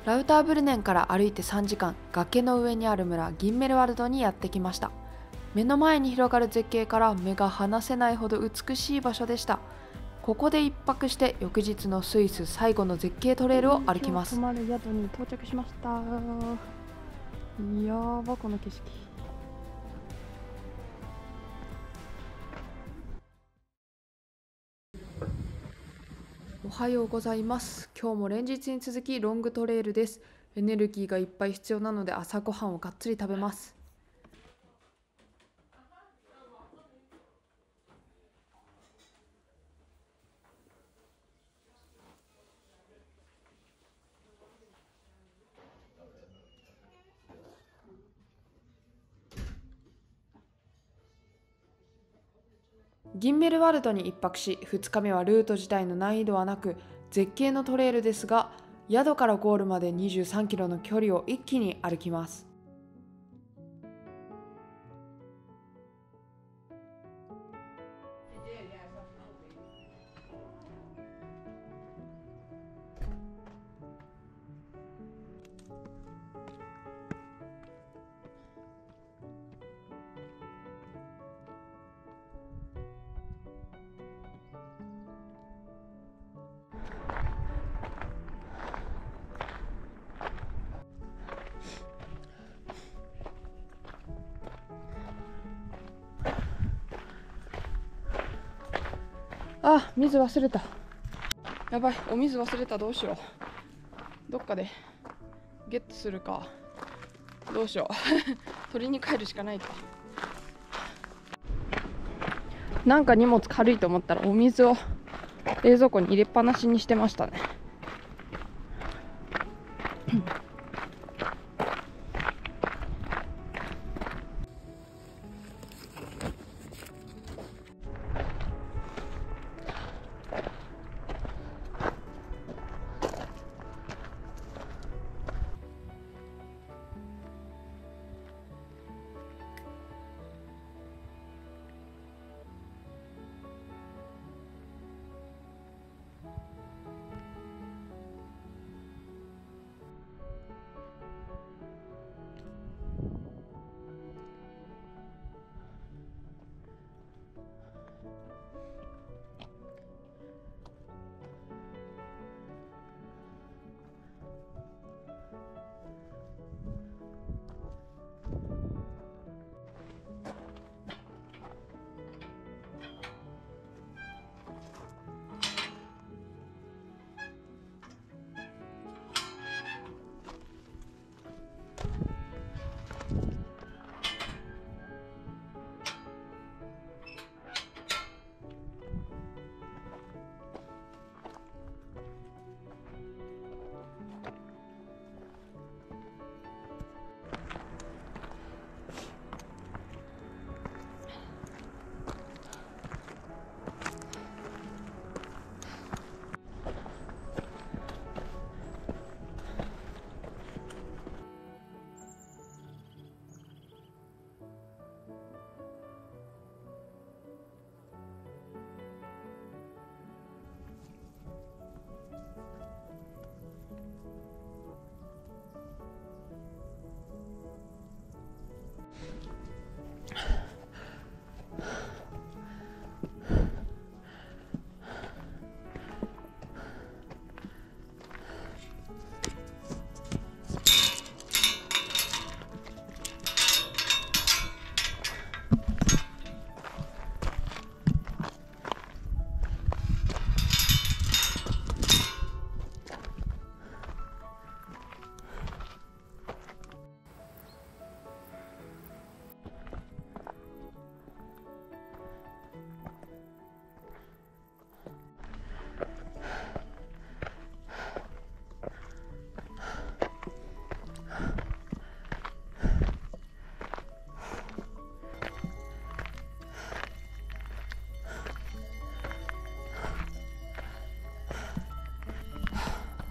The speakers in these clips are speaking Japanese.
ラウターブルネンから歩いて3時間、崖の上にある村ギンメルワルドにやってきました。目の前に広がる絶景から目が離せないほど美しい場所でした。ここで一泊して翌日のスイス最後の絶景トレイルを歩きます。泊まる宿に到着しました。やばこの景色。おはようございます。今日も連日に続きロングトレイルです。エネルギーがいっぱい必要なので朝ごはんをがっつり食べます。ギンメルワルドに一泊し、2日目はルート自体の難易度はなく絶景のトレイルですが、宿からゴールまで23キロの距離を一気に歩きます。あ、水忘れた。やばい、お水忘れた。どうしよう。どっかでゲットするか。どうしよう。取りに帰るしかないか。なんか荷物軽いと思ったらお水を冷蔵庫に入れっぱなしにしてましたね。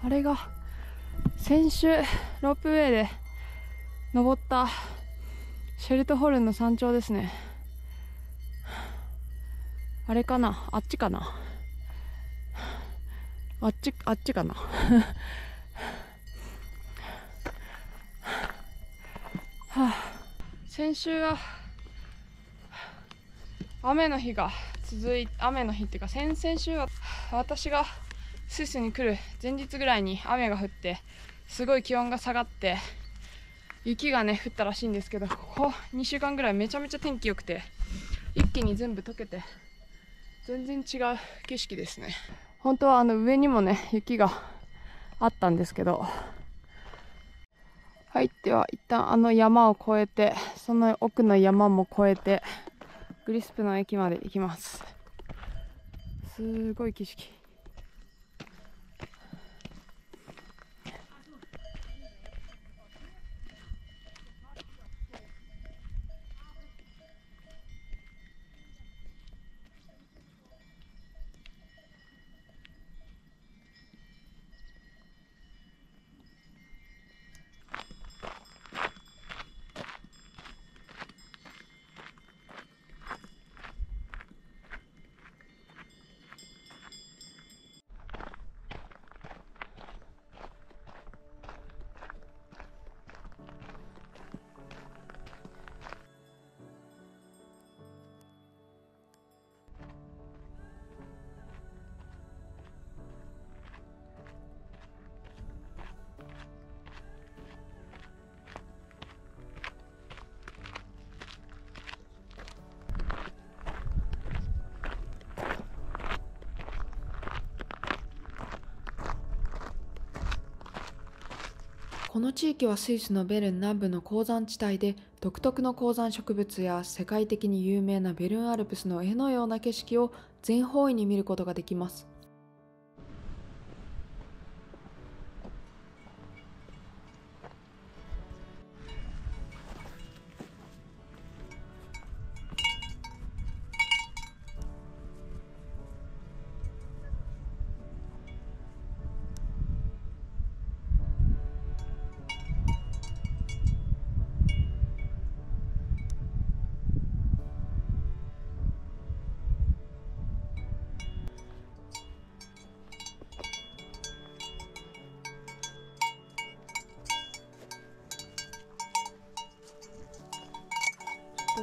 あれが先週ロープウェイで登ったシェルトホルンの山頂ですね。あれかな、あっちかな、あっちかな先週は雨の日っていうか先々週は私がスイスに来る前日ぐらいに雨が降ってすごい気温が下がって雪がね降ったらしいんですけど、ここ2週間ぐらいめちゃめちゃ天気良くて一気に全部溶けて全然違う景色ですね。本当は上にもね雪があったんですけど、はい、では一旦山を越えて、その奥の山も越えてグリスプの駅まで行きます。すごい景色。この地域はスイスのベルン南部の鉱山地帯で、独特の鉱山植物や世界的に有名なベルンアルプスの絵のような景色を全方位に見ることができます。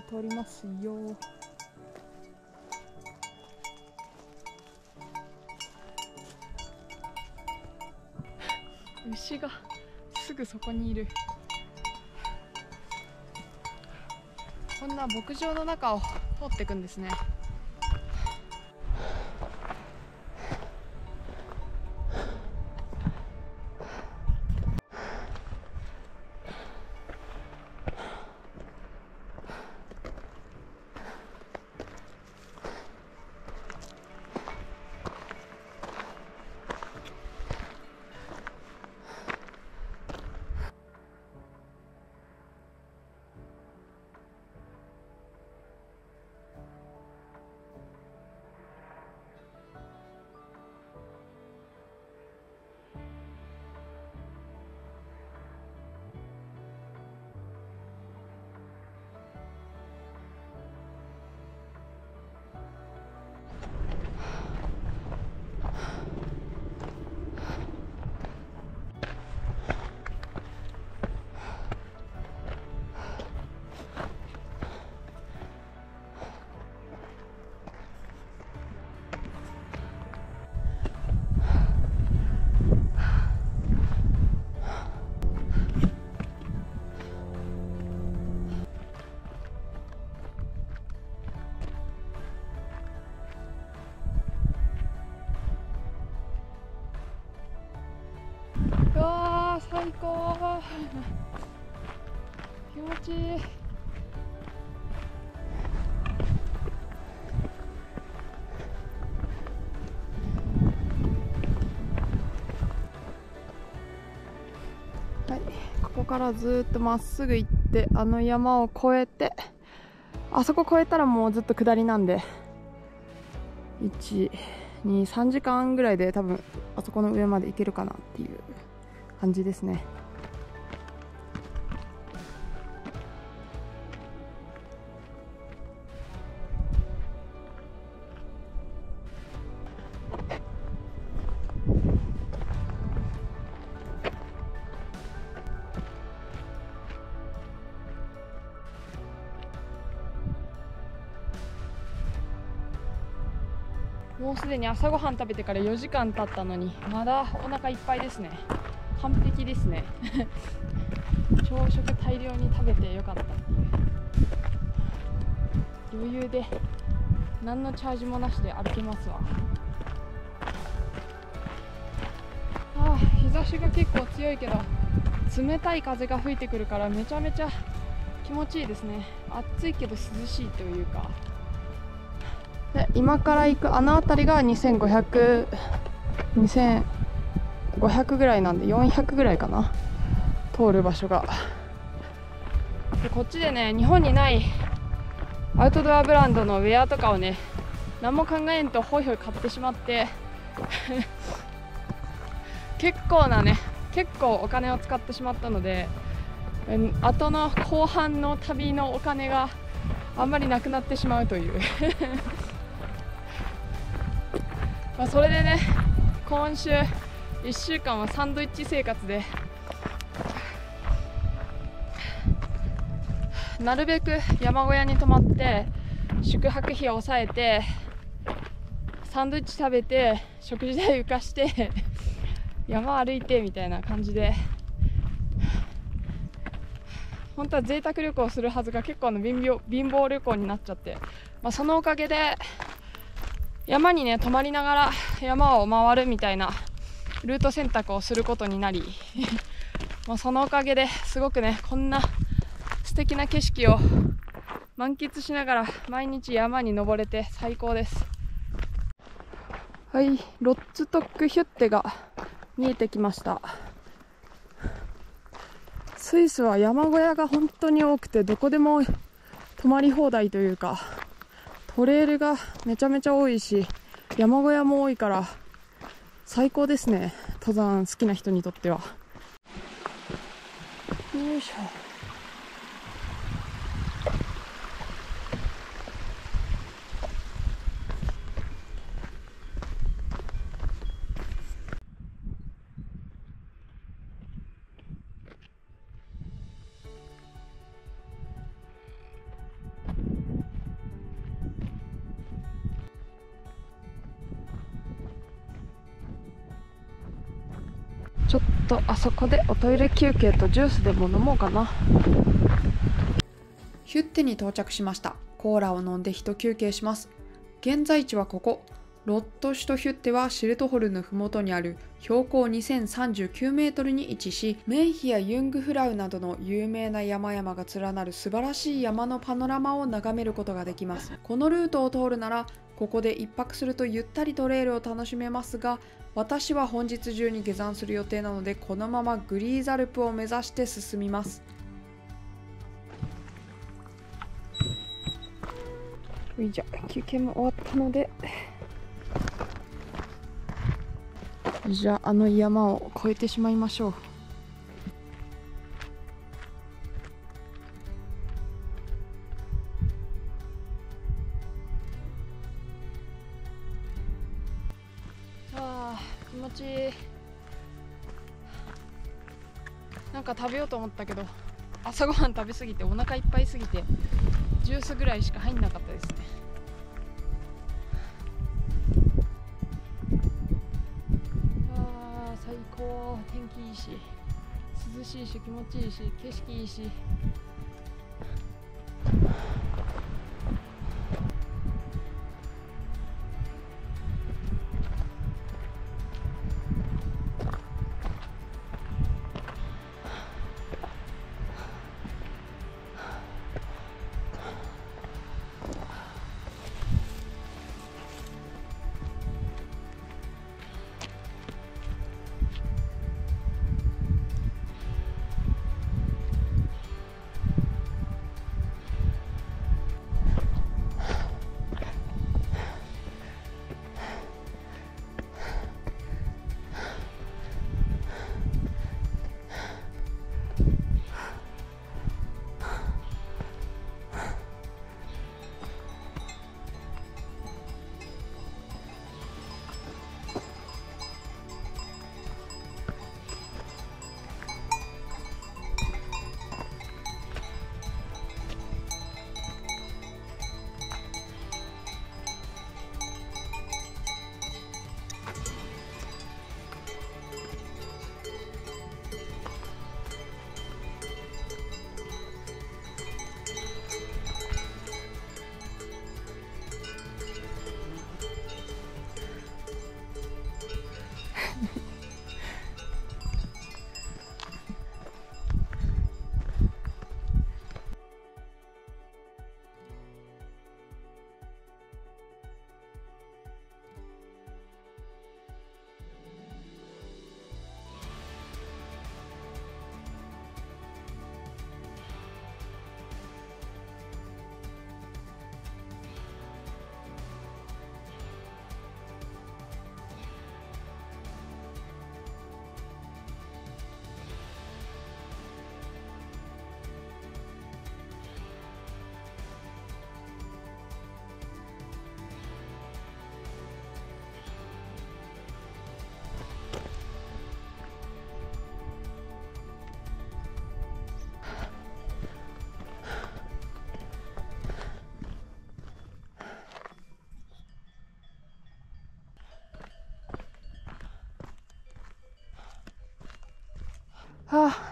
通りますよ。牛がすぐそこにいる。こんな牧場の中を通っていくんですね。うわー、最高気持ちいい。はい、ここからずっとまっすぐ行って、あの山を越えて、あそこ越えたらもうずっと下りなんで、1、2、3時間ぐらいで多分あそこの上まで行けるかなっていう感じですね。もうすでに朝ごはん食べてから4時間経ったのにまだお腹いっぱいですね。完璧ですね朝食大量に食べてよかったっていう。余裕で何のチャージもなしで歩けますわ。日差しが結構強いけど冷たい風が吹いてくるからめちゃめちゃ気持ちいいですね。暑いけど涼しいというか。で今から行くあの辺りが2500ぐらいなんで400ぐらいかな、通る場所が。でこっちでね、日本にないアウトドアブランドのウェアとかをね、何も考えんとホイホイ買ってしまって結構お金を使ってしまったので、後の後半の旅のお金があんまりなくなってしまうというまあそれでね、今週1週間はサンドイッチ生活で、なるべく山小屋に泊まって宿泊費を抑えてサンドイッチ食べて食事代浮かして山歩いてみたいな感じで、本当は贅沢旅行するはずが結構貧乏旅行になっちゃって、そのおかげで山にね泊まりながら山を回るみたいなルート選択をすることになりそのおかげですごくね、こんな素敵な景色を満喫しながら毎日山に登れて最高です。はい、ロッツトックヒュッテが見えてきました。スイスは山小屋が本当に多くて、どこでも泊まり放題というか、トレイルがめちゃめちゃ多いし山小屋も多いから最高ですね、登山好きな人にとっては。よいしょ。ちょっとあそこでおトイレ休憩とジュースでも飲もうかな。ヒュッテに到着しました。コーラを飲んで一休憩します。現在地はここ。ロットシュトヒュッテはシルトホルヌ麓にある標高2039メートルに位置し、メンヒやユングフラウなどの有名な山々が連なる素晴らしい山のパノラマを眺めることができます。このルートを通るなら、ここで一泊するとゆったりトレイルを楽しめますが、私は本日中に下山する予定なので、このままグリーザルプを目指して進みます。じゃあ休憩も終わったので、じゃああの山を越えてしまいましょう。気持ちいい。なんか食べようと思ったけど、朝ごはん食べ過ぎてお腹いっぱいすぎてジュースぐらいしか入んなかったですね。最高。天気いいし涼しいし気持ちいいし景色いいし。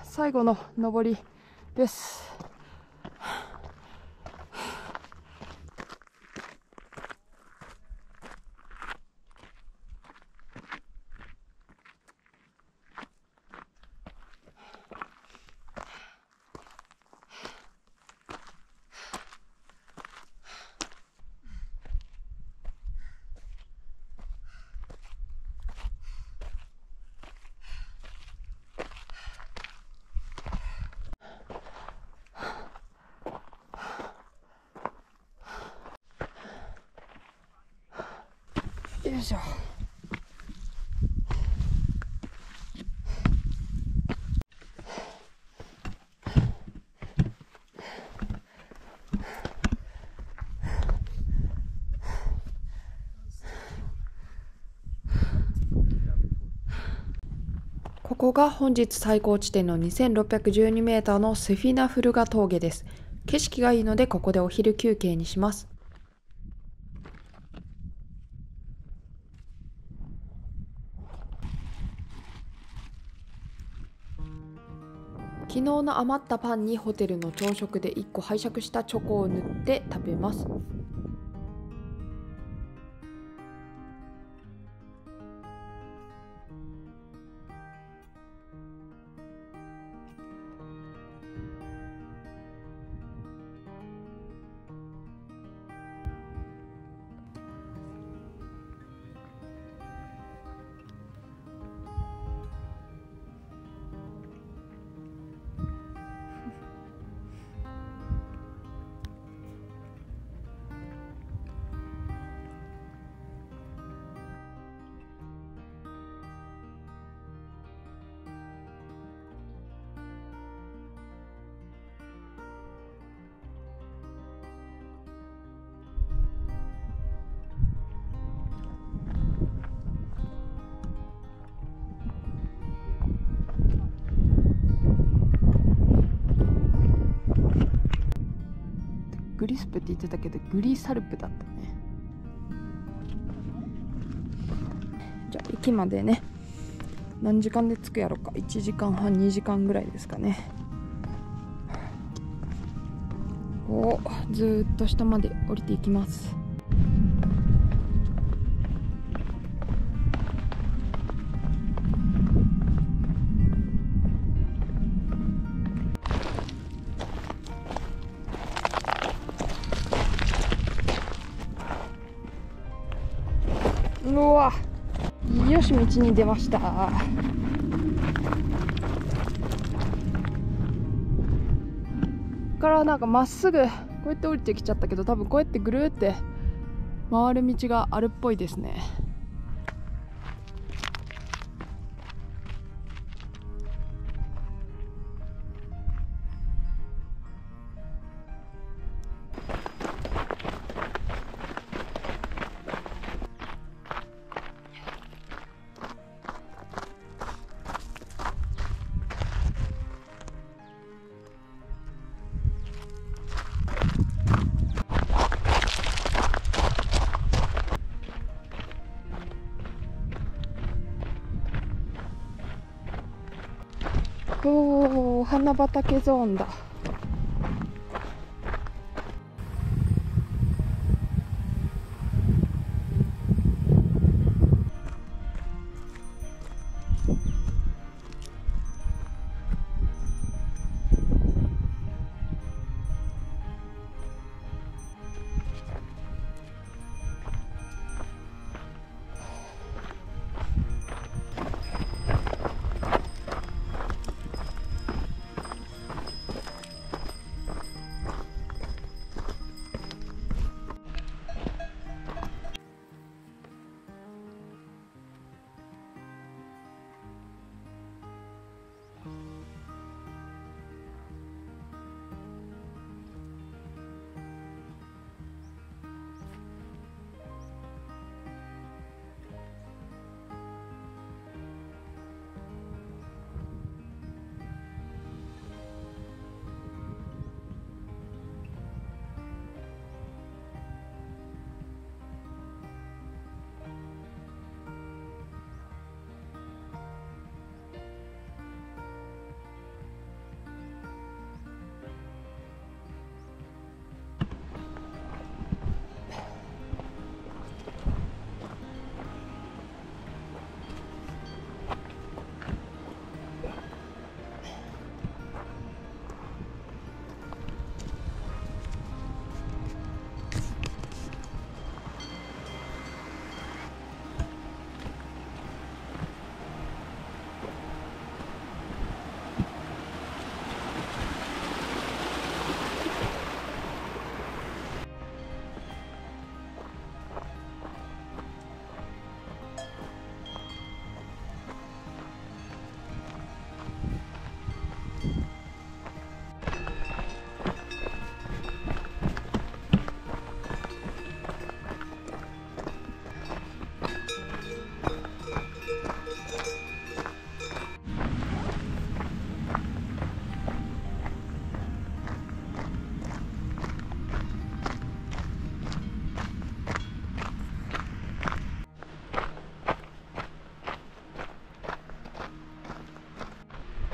最後の上りです。よいしょ。ここが本日最高地点の2612メーターのセフィナフルガ峠です。景色がいいのでここでお昼休憩にします。昨日の余ったパンにホテルの朝食で1個拝借したチョコを塗って食べます。グリスプって言ってたけどグリサルプだったね。じゃあ駅までね、何時間で着くやろか。1時間半2時間ぐらいですかね。ずーっと下まで降りていきます。うわ、よし、道に出ました。からなんかまっすぐこうやって降りてきちゃったけど、多分こうやってぐるーって回る道があるっぽいですね。おー、花畑ゾーンだ。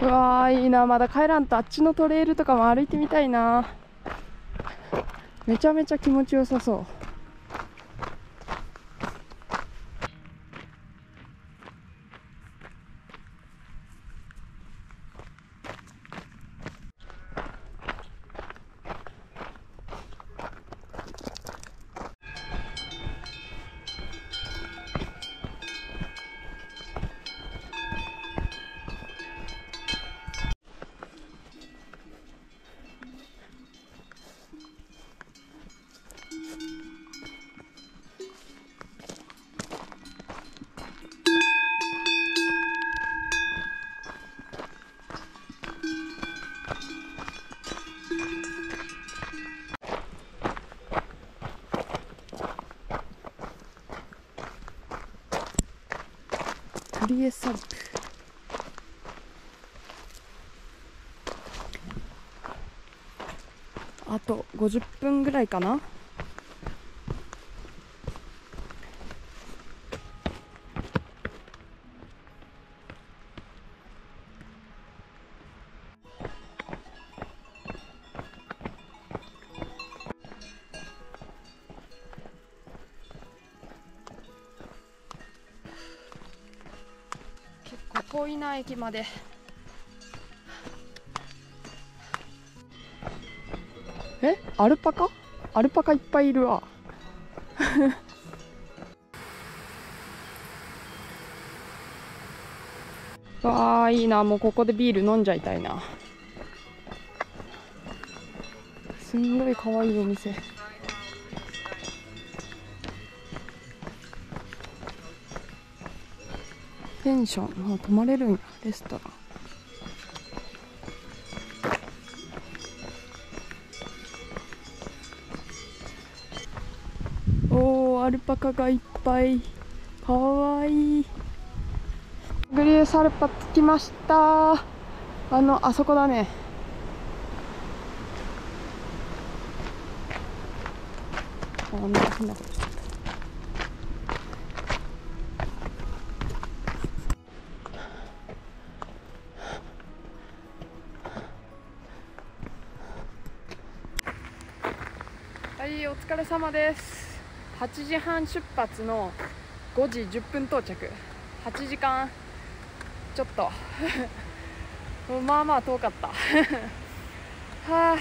うわーいいな。まだ帰らんとあっちのトレイルとかも歩いてみたいな。めちゃめちゃ気持ちよさそう。グリエサルプ、あと50分ぐらいかな。結構遠いな、駅まで。アルパカ？アルパカいっぱいいるわ。わあいいな。もうここでビール飲んじゃいたいな。すんごい可愛いお店。ペンション、もう泊まれるんや。レストラン。おー、アルパカがいっぱい。かわいい。グリエサルパ着きました。あそこだね。あ、なんか変なことしてた。はい、お疲れ様です。8時半出発の5時10分到着。8時間ちょっとまあまあ遠かったはあ、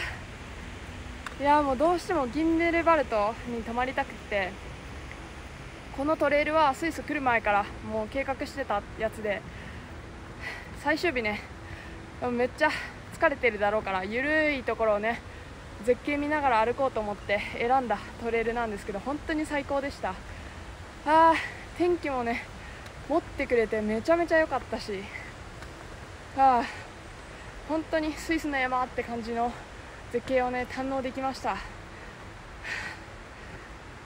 いやもうどうしてもギンメルバルトに泊まりたくて、このトレイルはスイス来る前からもう計画してたやつで、最終日ねめっちゃ疲れてるだろうから、ゆるいところをね絶景見ながら歩こうと思って選んだトレイルなんですけど、本当に最高でした。天気もね持ってくれてめちゃめちゃ良かったし、本当にスイスの山って感じの絶景をね堪能できました。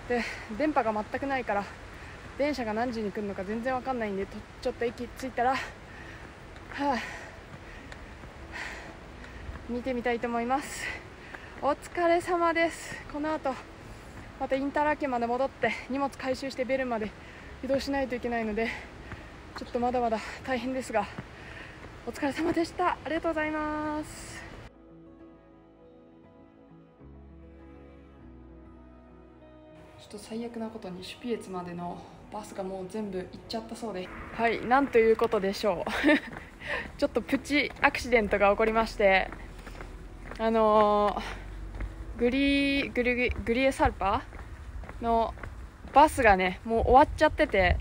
で、電波が全くないから電車が何時に来るのか全然わかんないんで、ちょっと駅着いたら見てみたいと思います。お疲れ様です。この後またインターラケまで戻って荷物回収してベルンまで移動しないといけないので、ちょっとまだまだ大変ですが、お疲れ様でした。ありがとうございます。ちょっと最悪なことにシュピエツまでのバスがもう全部行っちゃったそうで、はい、なんということでしょうちょっとプチアクシデントが起こりまして、グリエサルパのバスがねもう終わっちゃってて、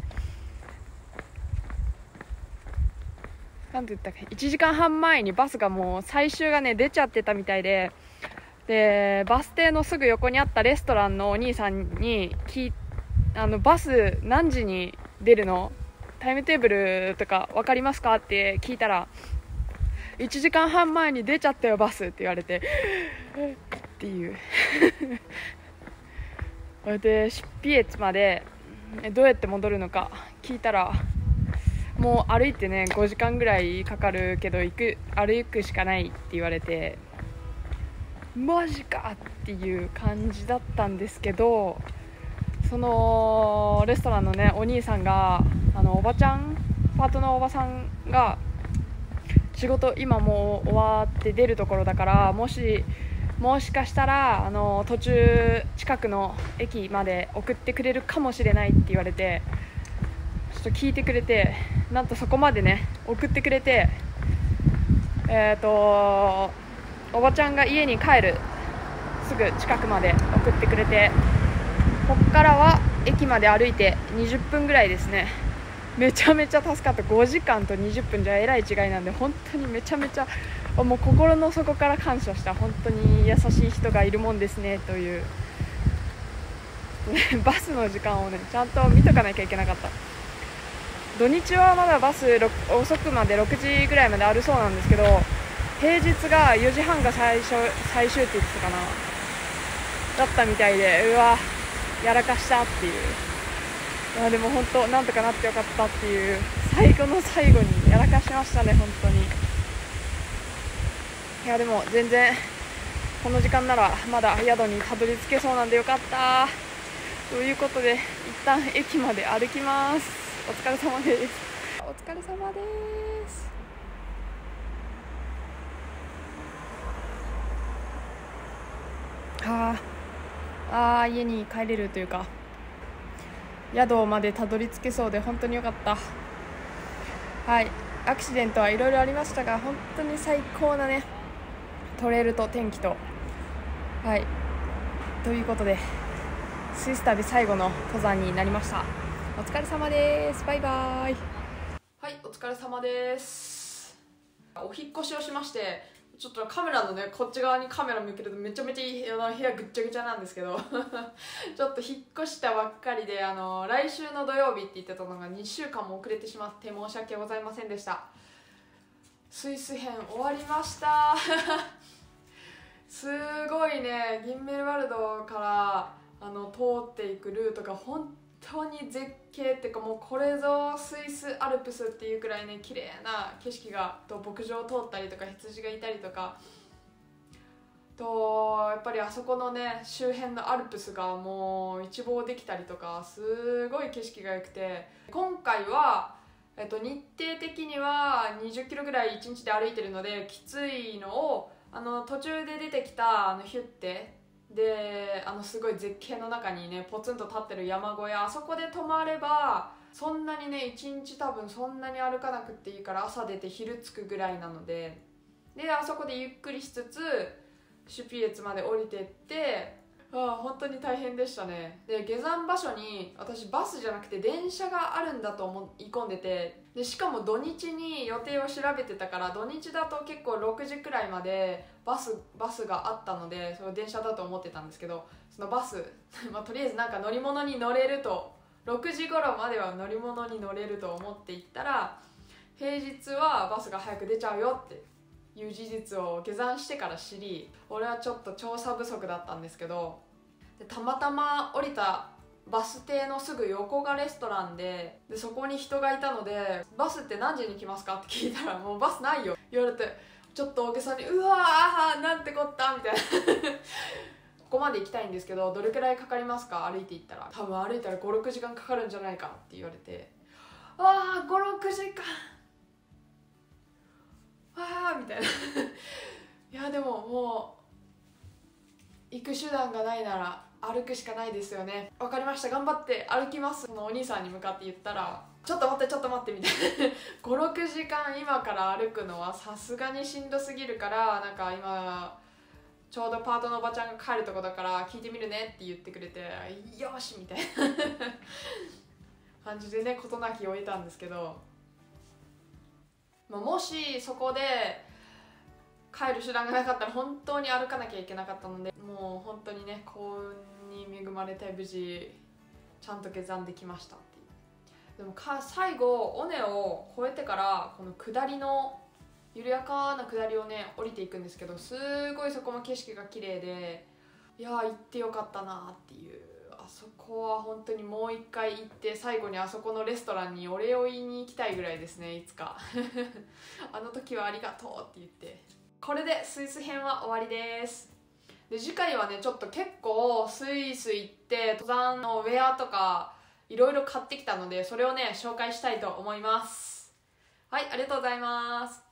なんて言ったっけ、1時間半前にバスがもう最終がね出ちゃってたみたいで、バス停のすぐ横にあったレストランのお兄さんにバス何時に出るの、タイムテーブルとか分かりますかって聞いたら、1時間半前に出ちゃったよバスって言われてっていうでシュピエツまでどうやって戻るのか聞いたら、もう歩いてね5時間ぐらいかかるけど歩くしかないって言われて、マジかっていう感じだったんですけど、そのレストランのねお兄さんがおばちゃんパートのおばさんが仕事今もう終わって出るところだから、もしかしたら途中近くの駅まで送ってくれるかもしれないって言われて、ちょっと聞いてくれて、なんとそこまでね送ってくれて、おばちゃんが家に帰るすぐ近くまで送ってくれて、こっからは駅まで歩いて20分ぐらいですね。めちゃめちゃ助かった。5時間と20分じゃえらい違いなんで、本当にめちゃめちゃもう心の底から感謝した。本当に優しい人がいるもんですねというバスの時間をねちゃんと見とかなきゃいけなかった。土日はまだバス遅くまで6時ぐらいまであるそうなんですけど、平日が4時半が最終って言ってたかな、だったみたいで、うわやらかしたっていう。でも本当なんとかなってよかったっていう、最後の最後にやらかしましたね本当に。いやでも全然この時間ならまだ宿にたどり着けそうなんでよかったということで、一旦駅まで歩きます。お疲れ様です。お疲れ様です。家に帰れるというか、宿までたどり着けそうで本当に良かった。はい、アクシデントはいろいろありましたが、本当に最高なねトレイルと天気と、はいということでスイス旅最後の登山になりました。お疲れ様です。バイバイ。はい、お疲れ様です。お引っ越しをしまして、ちょっとカメラのねこっち側にカメラ向けるとめちゃめちゃ部屋ぐっちゃぐちゃなんですけどちょっと引っ越したばっかりで、来週の土曜日って言ってたのが2週間も遅れてしまって申し訳ございませんでした。スイス編終わりましたすごいね、ギンメルワルドから通っていくルートが本当に絶景っていうか、もうこれぞスイスアルプスっていうくらいね綺麗な景色がと、牧場を通ったりとか羊がいたりとかと、やっぱりあそこのね周辺のアルプスがもう一望できたりとか、すごい景色が良くて、今回は日程的には20キロぐらい1日で歩いてるのできついのを、途中で出てきたヒュッテですごい絶景の中にねポツンと立ってる山小屋、あそこで泊まればそんなにね1日多分そんなに歩かなくていいから、朝出て昼着くぐらいなので、あそこでゆっくりしつつシュピエツまで降りてって、本当に大変でしたね。で下山場所に私バスじゃなくて電車があるんだと思い込んでて、でしかも土日に予定を調べてたから、土日だと結構6時くらいまでバスがあったので、その電車だと思ってたんですけど、そのバスとりあえずなんか乗り物に乗れると、6時頃までは乗り物に乗れると思って行ったら、平日はバスが早く出ちゃうよっていう事実を下山してから知り、俺はちょっと調査不足だったんですけど、たまたま降りたバス停のすぐ横がレストランで、そこに人がいたので「バスって何時に来ますか?」って聞いたら「もうバスないよ」言われて、ちょっと大げさに「うわーなんてこった」みたいなここまで行きたいんですけどどれくらいかかりますか、歩いて行ったら。多分歩いたら 5,6 時間かかるんじゃないかって言われて、ああ 5,6 時間ああみたいないやでももう行く手段がないなら歩くしかないですよね。わかりました、頑張って歩きます。そのお兄さんに向かって言ったら、ちょっと待ってちょっと待ってみたいな5,6 時間今から歩くのはさすがにしんどすぎるから、なんか今ちょうどパートのおばちゃんが帰るとこだから聞いてみるねって言ってくれて、よしみたいな感じでね事なきを得たんですけど、もしそこで帰る手段がなかったら本当に歩かなきゃいけなかったので、もう本当にね幸運に恵まれて無事ちゃんと下山できましたっていう。でも最後尾根を越えてからこの下りの緩やかな下りをね降りていくんですけど、すごいそこも景色が綺麗で、いやー行ってよかったなっていう。あそこは本当にもう一回行って最後にあそこのレストランにお礼を言いに行きたいぐらいですね、いつかあの時はありがとうって言って。これでスイス編は終わりです。で次回はねちょっと結構スイス行って登山のウェアとかいろいろ買ってきたので、それをね紹介したいと思います。はい、ありがとうございます。